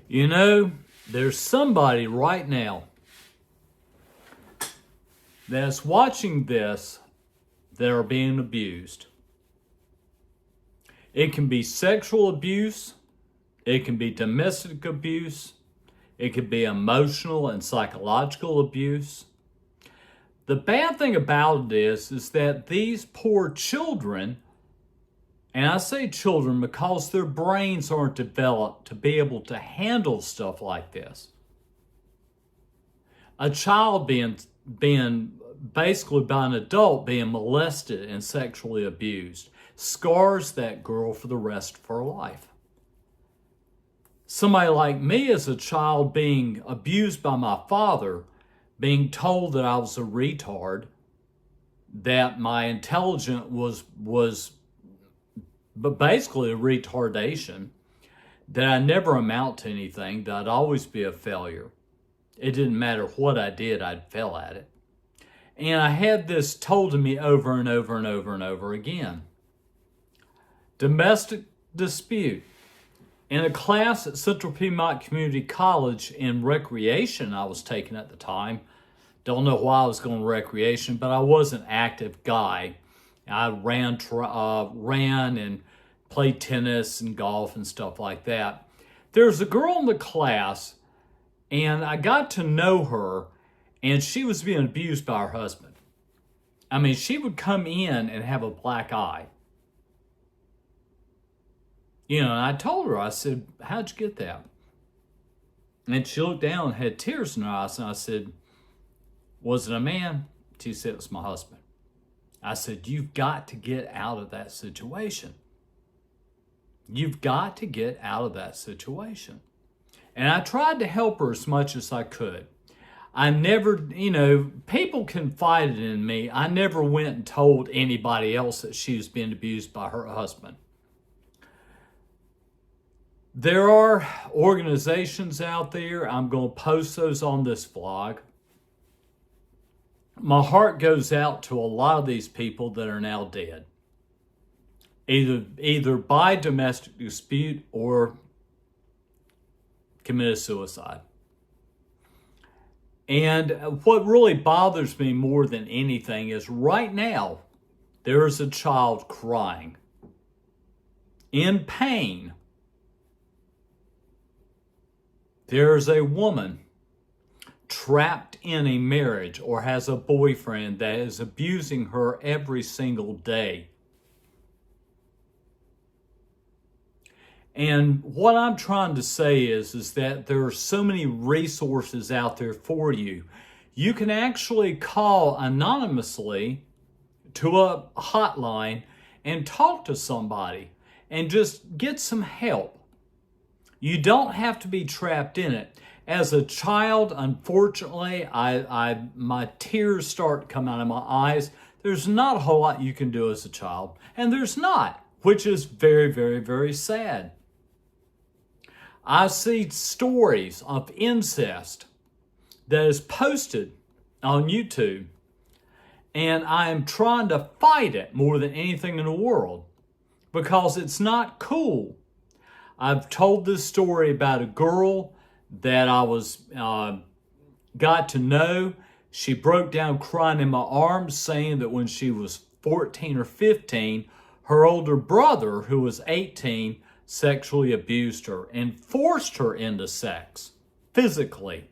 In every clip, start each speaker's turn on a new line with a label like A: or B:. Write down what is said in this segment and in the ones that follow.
A: You know, there's somebody right now that's watching this that are being abused. It can be sexual abuse, it can be domestic abuse, it could be emotional and psychological abuse. The bad thing about it is that these poor children, and I say children because their brains aren't developed to be able to handle stuff like this. A child being basically by an adult being molested and sexually abused scars that girl for the rest of her life. Somebody like me as a child being abused by my father, being told that I was a retard, that my intelligence was basically a retardation, that I never amount to anything, that I'd always be a failure. It didn't matter what I did, I'd fail at it. And I had this told to me over and over and over and over again. Domestic dispute. In a class at Central Piedmont Community College in recreation I was taking at the time, don't know why I was going to recreation, but I was an active guy. I ran and played tennis and golf and stuff like that. There's a girl in the class, and I got to know her, and she was being abused by her husband. I mean, she would come in and have a black eye. You know, and I told her, I said, how'd you get that? And she looked down and had tears in her eyes, and I said, was it a man? She said, it was my husband. I said, you've got to get out of that situation. You've got to get out of that situation. And I tried to help her as much as I could. I never, people confided in me. I never went and told anybody else that she was being abused by her husband. There are organizations out there. I'm going to post those on this vlog. My heart goes out to a lot of these people that are now dead. Either by domestic dispute or committed suicide. And what really bothers me more than anything is right now, there is a child crying in pain. There is a woman trapped in a marriage or has a boyfriend that is abusing her every single day. And what I'm trying to say is that there are so many resources out there for you. You can actually call anonymously to a hotline and talk to somebody and just get some help. You don't have to be trapped in it. As a child, unfortunately, my tears start coming out of my eyes. There's not a whole lot you can do as a child, and there's not, which is very, very, very sad. I see stories of incest that is posted on YouTube, and I am trying to fight it more than anything in the world because it's not cool. I've told this story about a girl that I got to know. She broke down crying in my arms, saying that when she was 14 or 15, her older brother, who was 18, sexually abused her and forced her into sex, physically.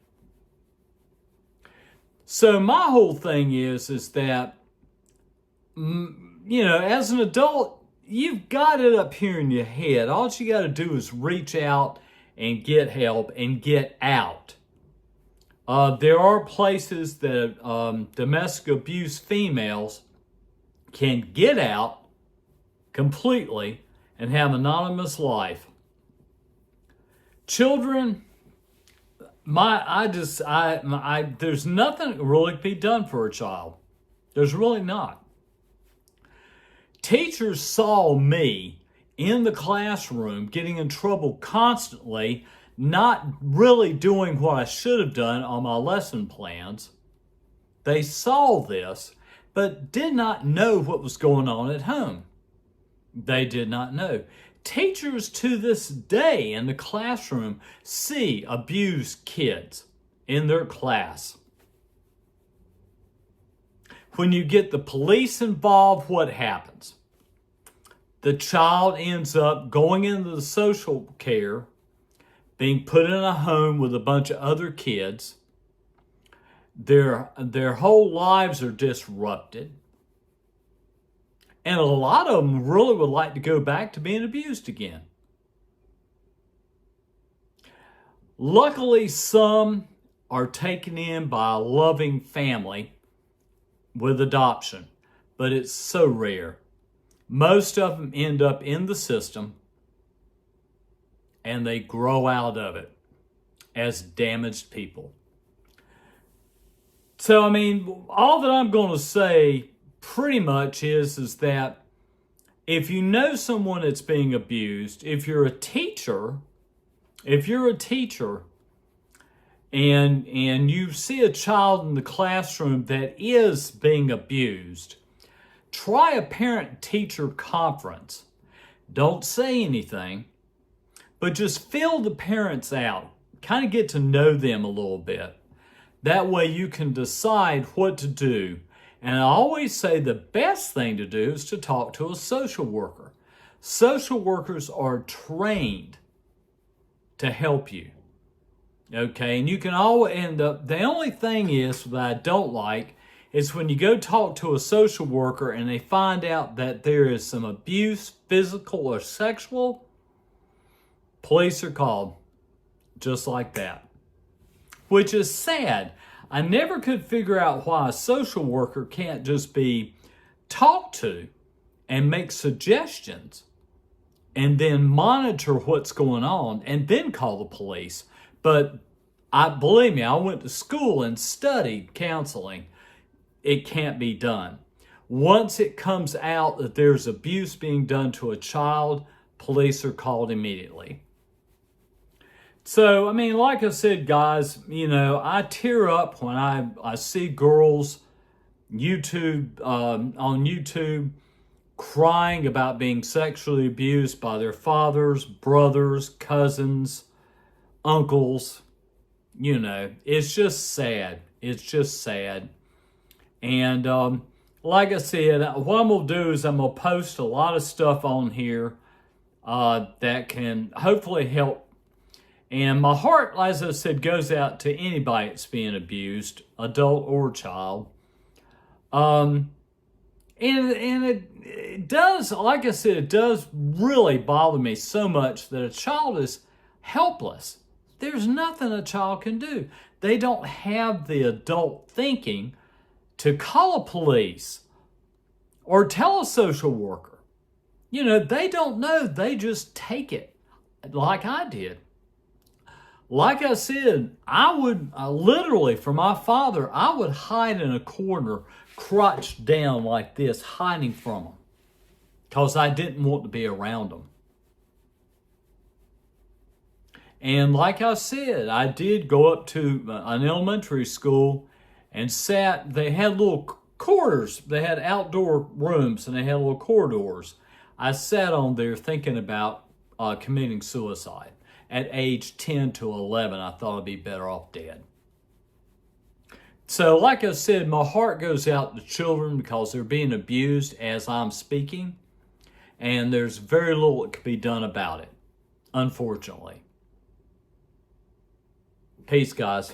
A: So my whole thing is that, as an adult, you've got it up here in your head. All you got to do is reach out and get help and get out. There are places that domestic abuse females can get out completely and have an anonymous life. Children, there's nothing really to be done for a child. There's really not. Teachers saw me in the classroom getting in trouble constantly, not really doing what I should have done on my lesson plans. They saw this, but did not know what was going on at home. They did not know. Teachers to this day in the classroom see abused kids in their class. When you get the police involved, what happens? The child ends up going into the social care, being put in a home with a bunch of other kids. Their whole lives are disrupted. And a lot of them really would like to go back to being abused again. Luckily, some are taken in by a loving family with adoption, but it's so rare. Most of them end up in the system and they grow out of it as damaged people. So, I mean, all that I'm going to say pretty much is that if you know someone that's being abused, if you're a teacher and you see a child in the classroom that is being abused, try a parent-teacher conference. Don't say anything, but just fill the parents out. Kind of get to know them a little bit. That way you can decide what to do. And I always say the best thing to do is to talk to a social worker. Social workers are trained to help you. Okay, and you can always end up, the only thing is that I don't like is when you go talk to a social worker and they find out that there is some abuse, physical or sexual, police are called just like that, which is sad. I never could figure out why a social worker can't just be talked to and make suggestions and then monitor what's going on and then call the police. But believe me, I went to school and studied counseling. It can't be done. Once it comes out that there's abuse being done to a child, police are called immediately. So, I mean, like I said, guys, you know, I tear up when I see girls on YouTube crying about being sexually abused by their fathers, brothers, cousins, uncles. You know, it's just sad. It's just sad. And like I said, what I'm going to do is I'm going to post a lot of stuff on here that can hopefully help. And my heart, as I said, goes out to anybody that's being abused, adult or child. And it does, like I said, it does really bother me so much that a child is helpless. There's nothing a child can do. They don't have the adult thinking to call a police or tell a social worker. You know, they don't know. They just take it like I did. Like I said, I would literally, for my father, I would hide in a corner, crouched down like this, hiding from him, because I didn't want to be around him. And like I said, I did go up to an elementary school and they had little corridors. They had outdoor rooms and they had little corridors. I sat on there thinking about committing suicide. At age 10 to 11, I thought I'd be better off dead. So like I said, my heart goes out to children because they're being abused as I'm speaking. And there's very little that can be done about it, unfortunately. Peace, guys.